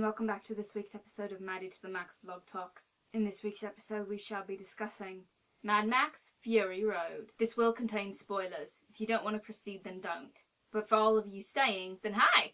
welcome back to this week's episode of Maddie to the Max Vlog Talks. In this week's episode we shall be discussing Mad Max Fury Road. This will contain spoilers. If you don't want to proceed, then don't. But for all of you staying, then hi!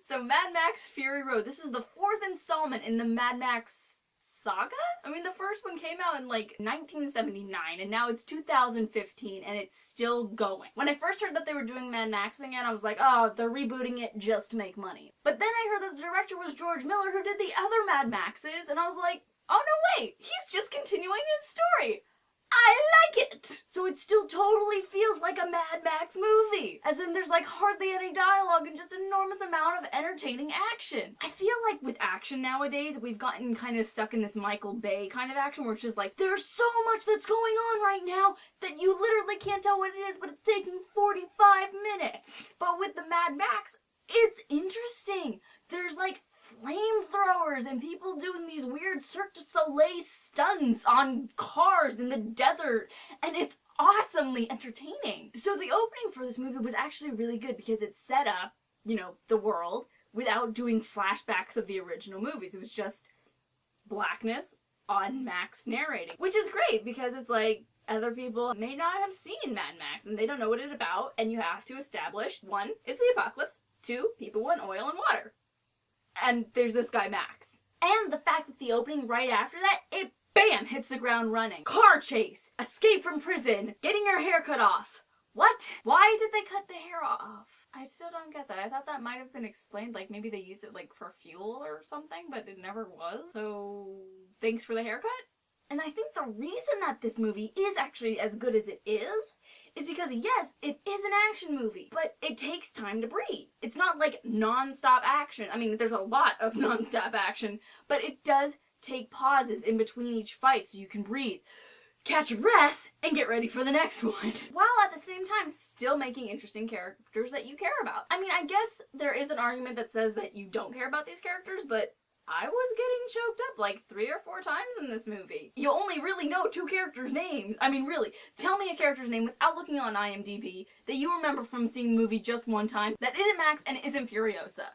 So Mad Max Fury Road. This is the fourth installment in the Mad Max saga? I mean, the first one came out in like 1979 and now it's 2015 and it's still going. When I first heard that they were doing Mad Max again, I was like, oh, they're rebooting it just to make money. But then I heard that the director was George Miller, who did the other Mad Maxes, and I was like, oh no wait, he's just continuing his story. I like it! So it still totally feels like a Mad Max movie. As in there's like hardly any dialogue and just an enormous amount of entertaining action. I feel like with action nowadays, we've gotten kind of stuck in this Michael Bay kind of action where it's just like, there's so much that's going on right now that you literally can't tell what it is, but it's taking 45 minutes. But with the Mad Max, it's interesting. There's like flamethrowers and people doing these weird Cirque du Soleil stunts on cars in the desert, and it's awesomely entertaining. So the opening for this movie was actually really good because it set up, you know, the world without doing flashbacks of the original movies. It was just blackness on Max narrating, which is great because it's like other people may not have seen Mad Max and they don't know what it's about, and you have to establish, one, it's the apocalypse, two, people want oil and water. And there's this guy, Max. And the fact that the opening right after that, it BAM! Hits the ground running. Car chase, escape from prison, getting your hair cut off. What? Why did they cut the hair off? I still don't get that. I thought that might have been explained, like maybe they used it like for fuel or something, but it never was. So, thanks for the haircut? And I think the reason that this movie is actually as good as it is because, yes, it is an action movie, but it takes time to breathe. It's not like non-stop action. I mean, there's a lot of non-stop action, but it does take pauses in between each fight so you can breathe, catch your breath, and get ready for the next one. While at the same time still making interesting characters that you care about. I mean, I guess there is an argument that says that you don't care about these characters, but I was getting choked up like 3 or 4 times in this movie. You only really know 2 characters' names. I mean, really, tell me a character's name without looking on IMDb that you remember from seeing the movie just one time that isn't Max and isn't Furiosa.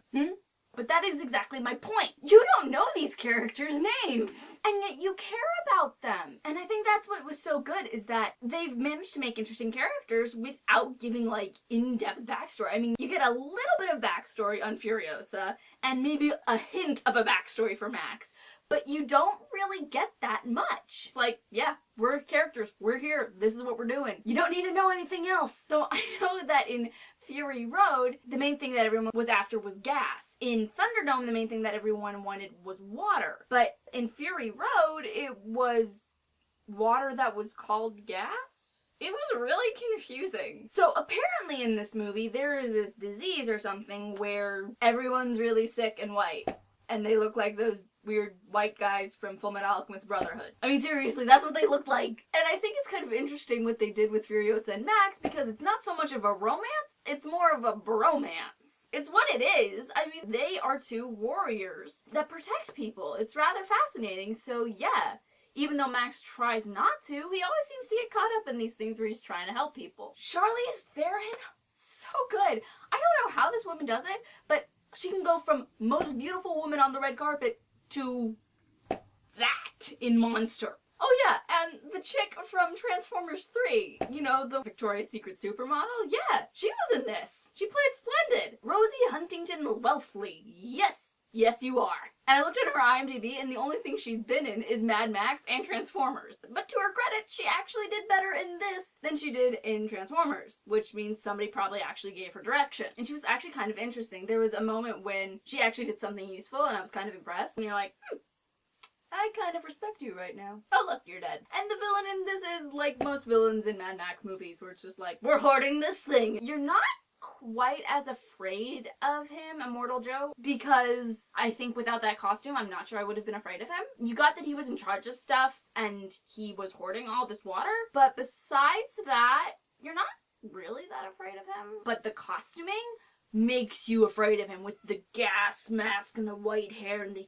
But that is exactly my point. You don't know these characters' names, and yet you care about them. And I think that's what was so good, is that they've managed to make interesting characters without giving, like, in-depth backstory. I mean, you get a little bit of backstory on Furiosa, and maybe a hint of a backstory for Max, but you don't really get that much. Like, yeah, we're characters, we're here, this is what we're doing. You don't need to know anything else. So I know that in Fury Road, the main thing that everyone was after was gas. In Thunderdome, the main thing that everyone wanted was water. But in Fury Road, it was water that was called gas? It was really confusing. So apparently in this movie, there is this disease or something where everyone's really sick and white. And they look like those weird white guys from Fullmetal Alchemist Brotherhood. I mean, seriously, that's what they look like. And I think it's kind of interesting what they did with Furiosa and Max, because it's not so much of a romance, it's more of a bromance. It's what it is. I mean, they are 2 warriors that protect people. It's rather fascinating, so yeah. Even though Max tries not to, he always seems to get caught up in these things where he's trying to help people. Charlize Theron, so good. I don't know how this woman does it, but she can go from most beautiful woman on the red carpet to that in Monster. Oh yeah, and the chick from Transformers 3, you know, the Victoria's Secret supermodel, yeah, she was in this. She played Splendid. Rosie Huntington-Whiteley. Yes, yes you are. And I looked at her IMDb, and the only thing she's been in is Mad Max and Transformers. But to her credit, she actually did better in this than she did in Transformers, which means somebody probably actually gave her direction. And she was actually kind of interesting. There was a moment when she actually did something useful, and I was kind of impressed. And you're like, I kind of respect you right now. Oh look, you're dead. And the villain in this is like most villains in Mad Max movies, where it's just like, we're hoarding this thing. You're not quite as afraid of him, Immortal Joe, because I think without that costume, I'm not sure I would have been afraid of him. You got that he was in charge of stuff and he was hoarding all this water, but besides that, you're not really that afraid of him. But the costuming makes you afraid of him with the gas mask and the white hair and the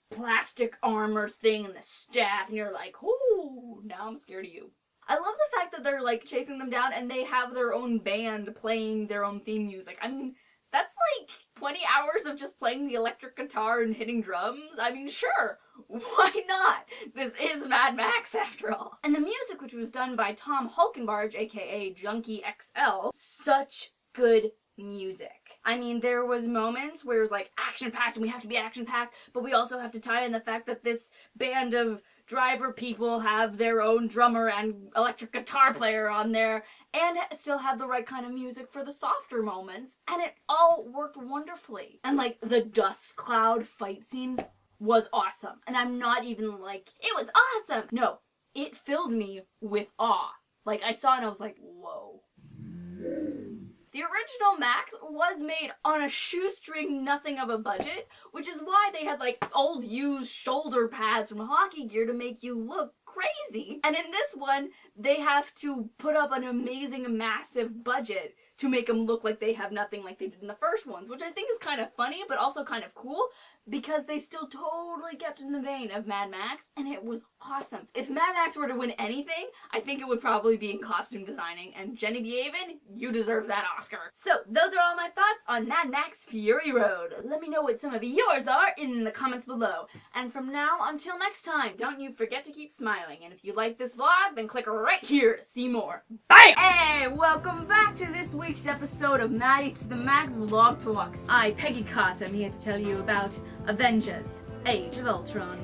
plastic armor thing and the staff, and you're like, oh, now I'm scared of you. I love the fact that they're like chasing them down and they have their own band playing their own theme music. I mean, that's like 20 hours of just playing the electric guitar and hitting drums? I mean, sure, why not? This is Mad Max after all. And the music, which was done by Tom Hulkenbarg, aka Junkie XL, such good music. I mean, there was moments where it was like action-packed and we have to be action-packed, but we also have to tie in the fact that this band of driver people have their own drummer and electric guitar player on there and still have the right kind of music for the softer moments, and it all worked wonderfully. And like the dust cloud fight scene was awesome, and I'm not even like, it was awesome. No, it filled me with awe. Like, I saw it and I was like, whoa. The original Max was made on a shoestring nothing of a budget, which is why they had like old used shoulder pads from hockey gear to make you look crazy. And in this one, they have to put up an amazing massive budget to make them look like they have nothing like they did in the first ones, which I think is kind of funny, but also kind of cool, because they still totally kept in the vein of Mad Max, and it was awesome. If Mad Max were to win anything, I think it would probably be in costume designing, and Jenny Beaven, you deserve that Oscar. So, those are all my thoughts on Mad Max Fury Road. Let me know what some of yours are in the comments below. And from now until next time, don't you forget to keep smiling, and if you like this vlog, then click right here to see more. Bye! Hey, welcome back to this week's episode of Maddie to the Max Vlog Talks. I, Peggy Carter, am here to tell you about Avengers: Age of Ultron.